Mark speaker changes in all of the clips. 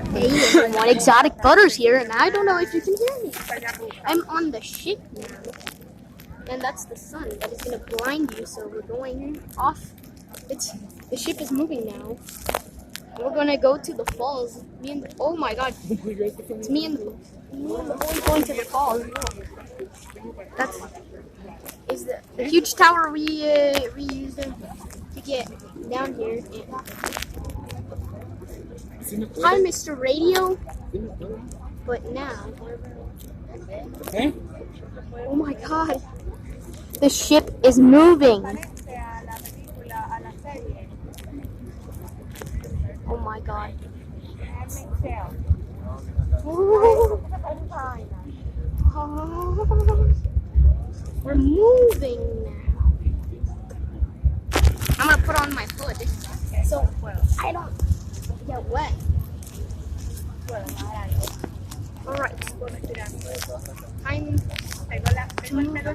Speaker 1: Hey everyone, Exotic Butters here, and I don't know if you can hear me. I'm on the ship now, and that's the sun that is gonna blind you. So we're going off. The ship is moving now. We're gonna go to the falls. Oh my God, it's me and the boy going to the falls. That's the huge tower we used to get down here. Hi, Mr. Radio. But now, oh my God, the ship is moving. Oh my God. Oh. We're moving now. I'm gonna put on my hood so I don't get wet. Alright. Time to move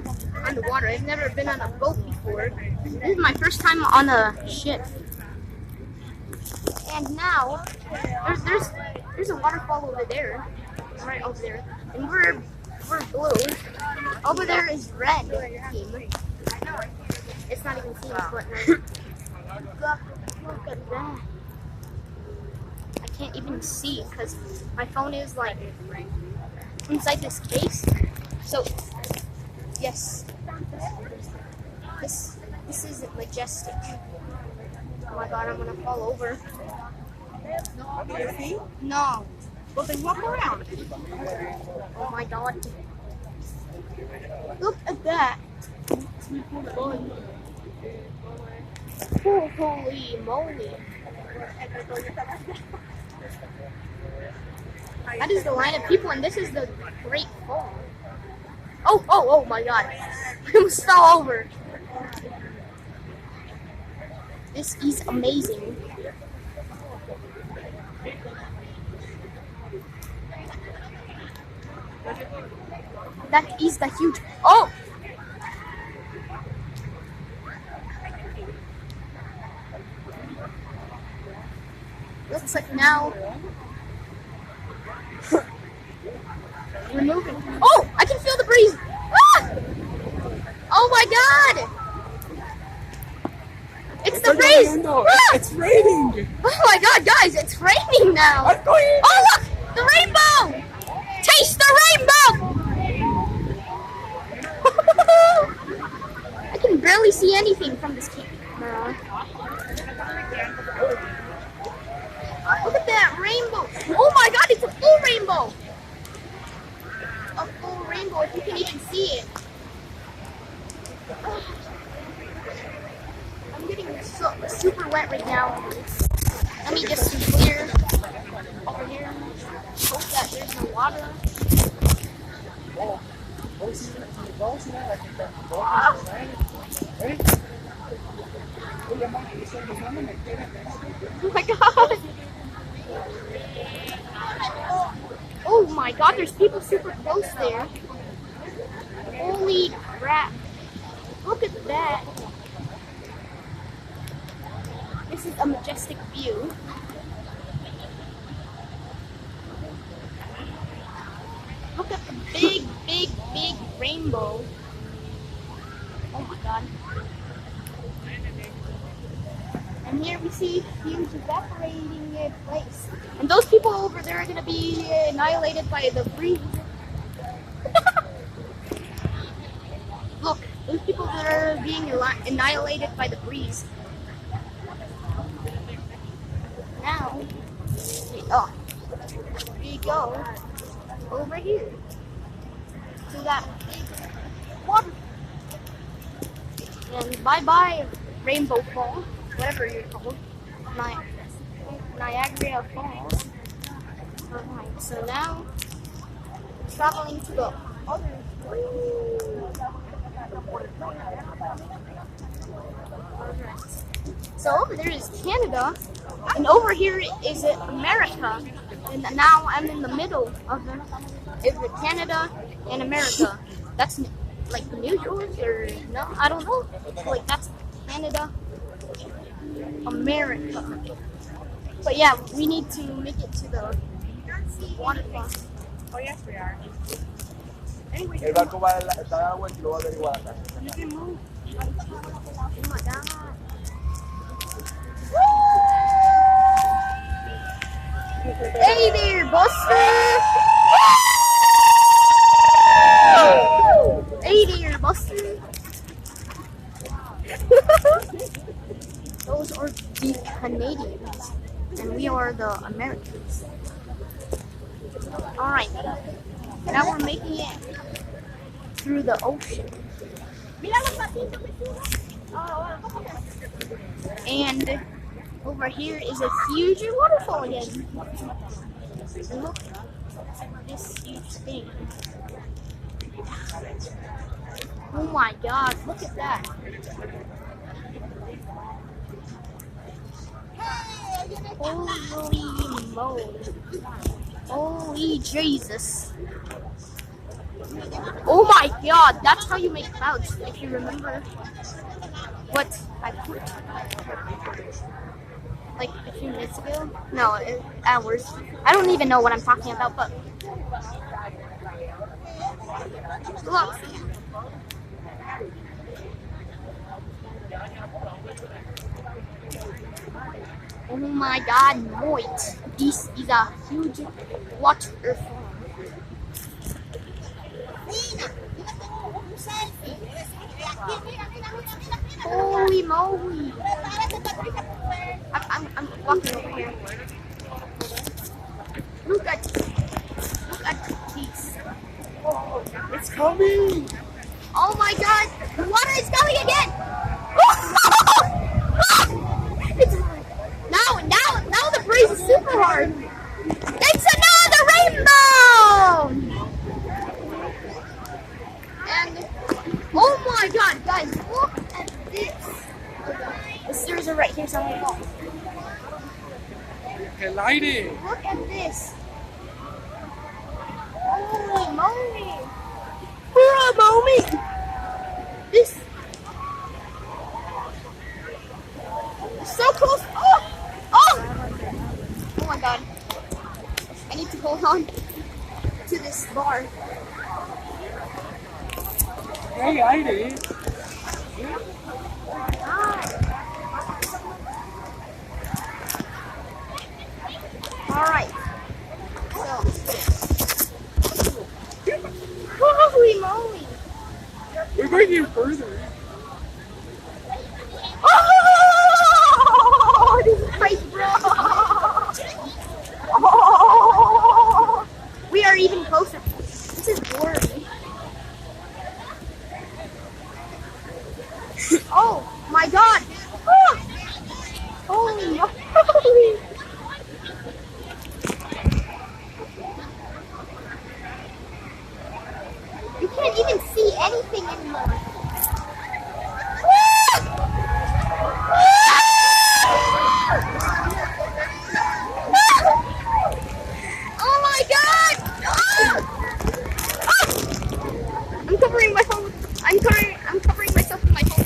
Speaker 1: on the water. I've never been on a boat before. This is my first time on a ship. And now there's a waterfall over there. Right over there. And we're blue. Over there is red team. It's not even team, but look at that. I can't even see because my phone is like inside this case. So yes, this is majestic. Oh my God, I'm gonna fall over. No.
Speaker 2: Well, then walk around.
Speaker 1: Oh my God. Look at that. Oh, holy moly. That is the line of people, and this is the Great Fall. Oh my God. I almost fell over. This is amazing. That is the huge. Oh! Looks like now we're moving. Oh! I can feel the breeze! Ah! Oh my God! It's the breeze! Ah!
Speaker 2: It's raining!
Speaker 1: Oh my God, guys! It's raining now! Oh look! The rainbow! Taste the rainbow! I can barely see anything from this camera. Look at that rainbow! Oh my God, it's a full rainbow! A full rainbow, if you can even see it. I'm getting super wet right now. Let me get some clear over here. Hope that there's no water. Oh my God! Oh my God, there's people super close there. Holy crap. Look at that. This is a majestic view. Look at the big rainbow. Oh my God. And here we see a huge evaporating place. And those people over there are going to be annihilated by the breeze. Look, those people that are being annihilated by the breeze. Now, we go over here to that big water. And bye-bye, Rainbow Falls, whatever you're called, Niagara Falls. Alright, so now, traveling to the other. Alright. So over there is Canada, and over here is America. And now I'm in the middle of them. Is it Canada and America? That's like New York or no? I don't know. Like that's Canada, America. But yeah, we need to make it to the waterfall.
Speaker 2: Oh, yes, we are. Anyway,
Speaker 3: El barco va a está dando vuelta y lo va a averiguar acá.
Speaker 2: you can move.
Speaker 1: Oh my god. Hey there, Buster! Hey there, Buster! Those are the Canadians, and we are the Americans. Alright, now we're making it through the ocean. And over here is a huge waterfall again. And look at this huge thing. Oh my god, look at that. Holy moly. Holy Jesus. Oh my god, that's how you make clouds, if you remember what I put like a few minutes ago. No, hours. I don't even know what I'm talking about, but look. Oh my god, wait. This is a huge waterfall. Holy moly! I'm walking over here. Look at these.
Speaker 3: It's coming!
Speaker 1: Oh my god! The water is coming again! It's now the breeze is super hard. It's another rainbow! And oh my god, guys, look at this. The stairs are right here somewhere.
Speaker 3: ¡Qué aire!
Speaker 1: Look at this. Holy moly. Holy moly. This is so close. Oh! Oh my god. I need to hold on to this bar.
Speaker 3: ¡Qué aire!
Speaker 1: Alright. So. Holy moly.
Speaker 3: We're going even further.
Speaker 1: Oh! This is crazy, bro. Oh! We are even closer. This is boring. Oh my god! Oh! Holy moly! You can't even see anything anymore. Oh my god! I'm covering my phone. I'm covering myself with my phone.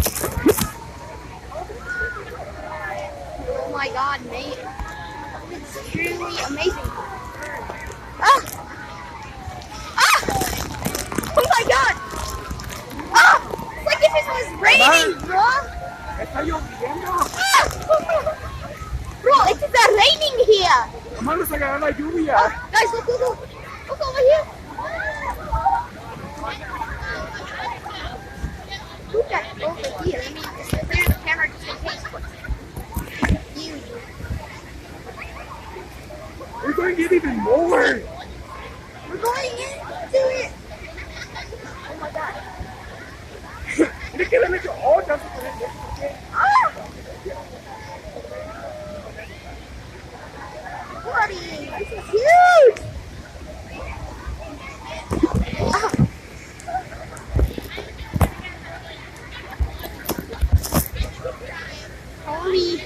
Speaker 1: Oh my god, mate. It's truly amazing. Oh my god! It's like if it was raining, bro!
Speaker 3: ¡Está lloviendo!
Speaker 1: Bro, it is raining here!
Speaker 3: ¡Vamos a agarrar la lluvia!
Speaker 1: Guys, look! Look over here! Look at over here. I mean, just clear the camera just in case. Huge.
Speaker 3: We're going to get even more!
Speaker 1: We're going into it! Oh my god.
Speaker 3: ¡Tiene que darle ¡Oh, ya se puede!
Speaker 1: Buddy, this is huge! Holy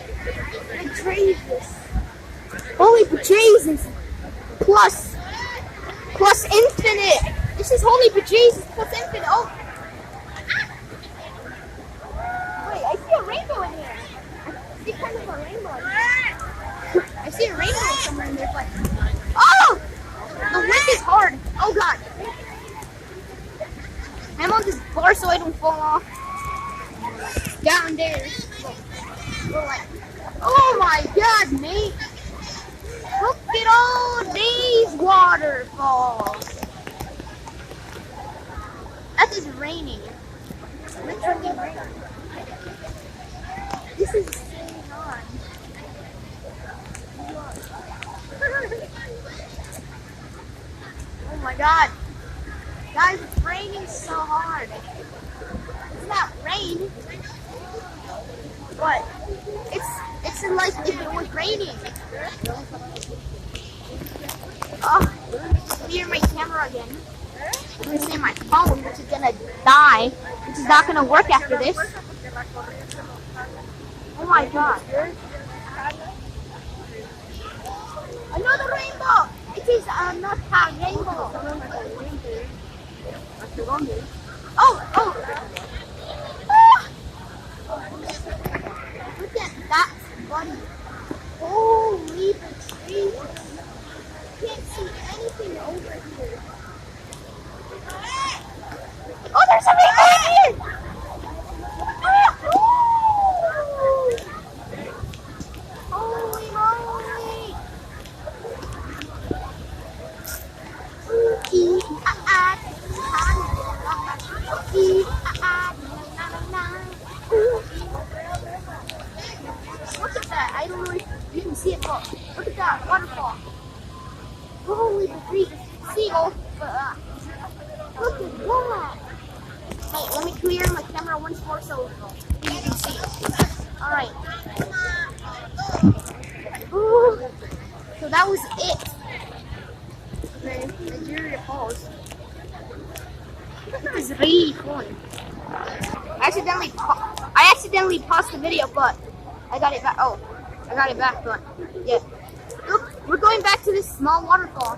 Speaker 1: Jesus! Holy Jesus! Plus infinite! This is holy bejesus plus infinite! Oh! Wait, I see a rainbow in here! I see kind of a rainbow in here. I see a rainbow somewhere in there, but... Oh! more so I don't fall off down there. We're like, oh my God, mate! Look at all these waterfalls. That is raining. Literally raining. This is so hot. Oh my God. Guys, it's raining so hard. It's not rain. What? It's like if it was raining. Oh, clear my camera again. I'm gonna say my phone, which is gonna die, which is not gonna work after this. Oh my God. Another rainbow! It is not a rainbow. Oh! Ah! Look at that, buddy. Holy tree. Can't see anything over here. Oh, there's a rainbow here! Ah! Ooh! Holy moly! Look at that. I don't know if you can see it, but look at that waterfall. Holy freak, seagull. Look at that. Wait, let me clear my camera once more so you can see. Alright. So that was it. Okay, Nigeria Falls. That was really fun. I accidentally paused the video, but I got it back. Oh, I got it back, but yeah. Look, we're going back to this small waterfall.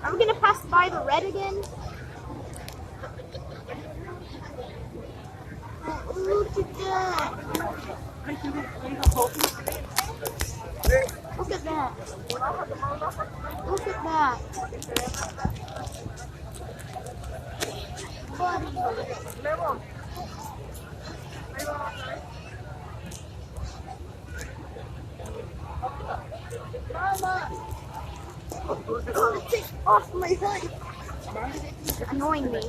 Speaker 1: Are we gonna pass by the red again? Oh, look at that. Look at that. Look at that. Mama! Take off my hood. It's annoying me.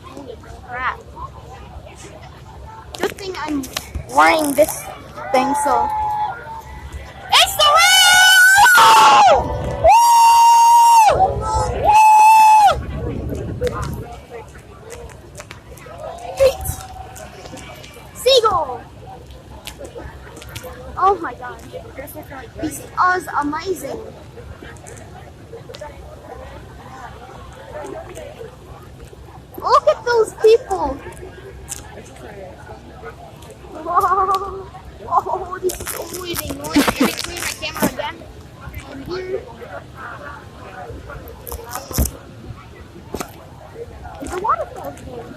Speaker 1: Holy crap. Good thing I'm wearing this thing, so. It's the rain! Seagull! Oh my God. This is amazing. Look at those people. Oh, this is so weird. Let me clear my camera again. And here. There's a waterfall here.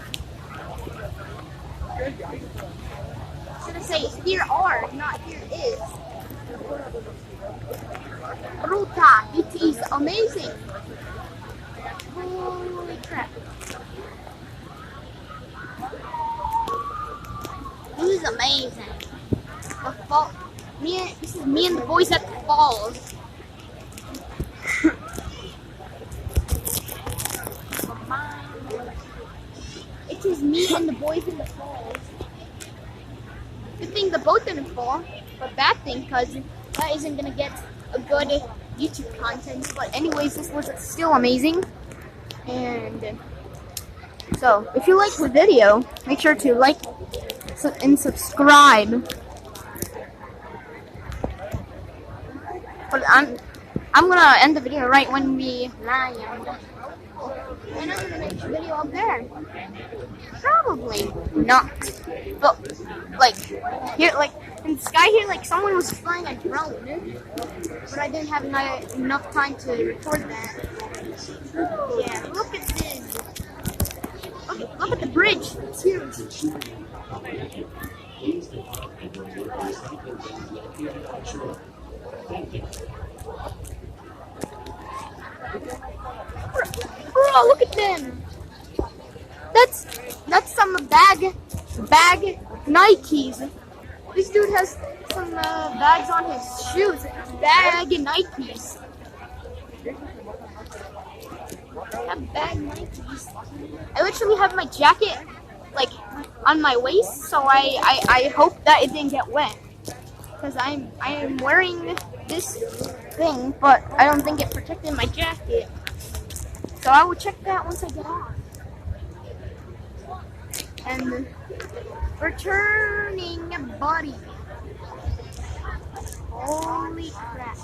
Speaker 1: Should I say here are, not here is. Ruta, it is amazing. Holy crap. This is amazing. The fall. This is me and the boys at the falls. It is me and the boys in the falls. Good thing the boat didn't fall, but bad thing because that isn't gonna get a good YouTube content. But anyways, this was still amazing. And so, if you liked the video, make sure to like and subscribe. But I'm gonna end the video right when we land. And I'm gonna make a video up there. Probably not. But like here, like in the sky here, like someone was flying a drone. But I didn't have enough time to record that. Yeah, look at this. Look at the bridge. It's huge. Bro, look at them. That's some bag Nikes. This dude has some bags on his shoes. Bag Nikes. Bag Nikes. I literally have my jacket like on my waist, so I hope that it didn't get wet. Because I am wearing this thing, but I don't think it protected my jacket. So I will check that once I get on. And returning buddy. Holy crap.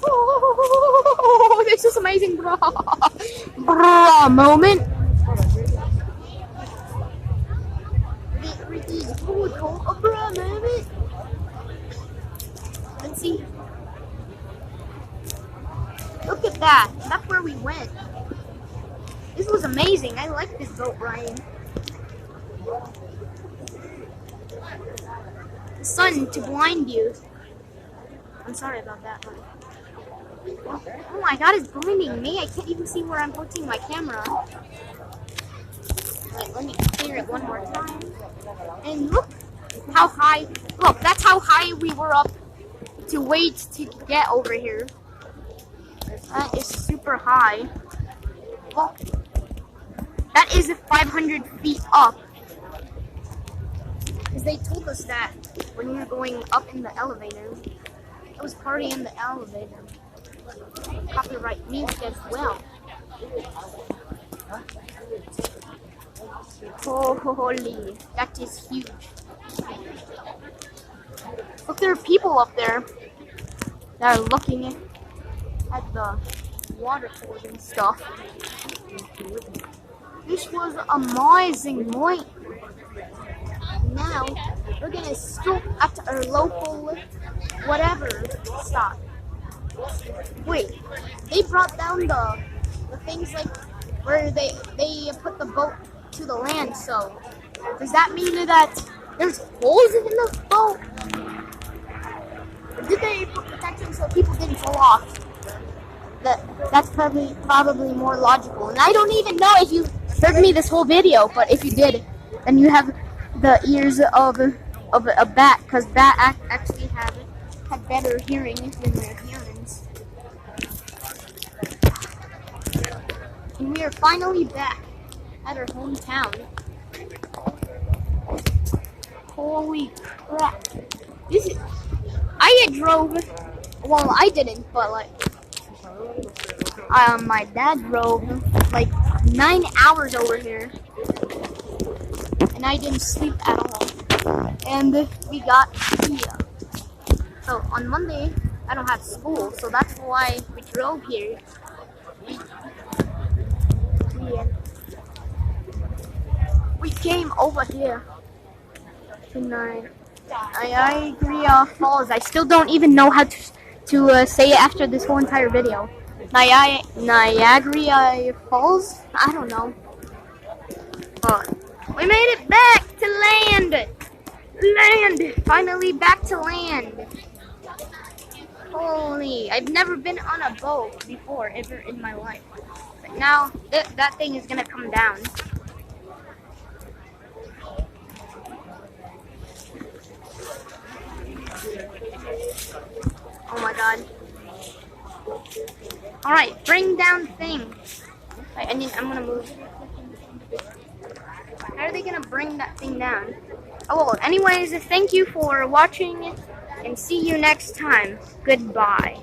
Speaker 1: Oh, this is amazing, bro. Bro, moment. Bro, moment. Let's see. Look at that. That's where we went. This was amazing. I like this boat, Ryan. The sun to blind you. I'm sorry about that, but... Oh my god, it's blinding me. I can't even see where I'm putting my camera. Wait, let me clear it one more time. And look how high. Look, that's how high we were up to wait to get over here. That is super high. Well, that is 500 feet up. Because they told us that when we were going up in the elevator. It was party in the elevator. Copyright music as well. Holy, that is huge. Look, there are people up there that are looking at the waterfalls and stuff. This was amazing, mate. Now we're gonna stop at our local whatever stop. Wait, they brought down the things like where they put the boat to the land. So does that mean that there's holes in the boat? Or did they put protection so people didn't fall off? That's probably more logical. And I don't even know if you heard me this whole video, but if you did, then you have the ears of a bat, because bat actually had better hearing than their humans. And we are finally back at our hometown. Holy crap! I drove. Well, I didn't, but like, my dad drove like 9 hours over here, and I didn't sleep at all. And we got here. So on Monday, I don't have school, so that's why we drove here. We came over here tonight. Niagara Falls. I still don't even know how to say it after this whole entire video. Niagara Falls? I don't know. We made it back to land! Finally back to land! Holy, I've never been on a boat before, ever in my life. But now, that thing is gonna come down. Oh my god. Alright, bring down thing. I'm gonna move. How are they gonna bring that thing down? Oh well, anyways, thank you for watching and see you next time. Goodbye.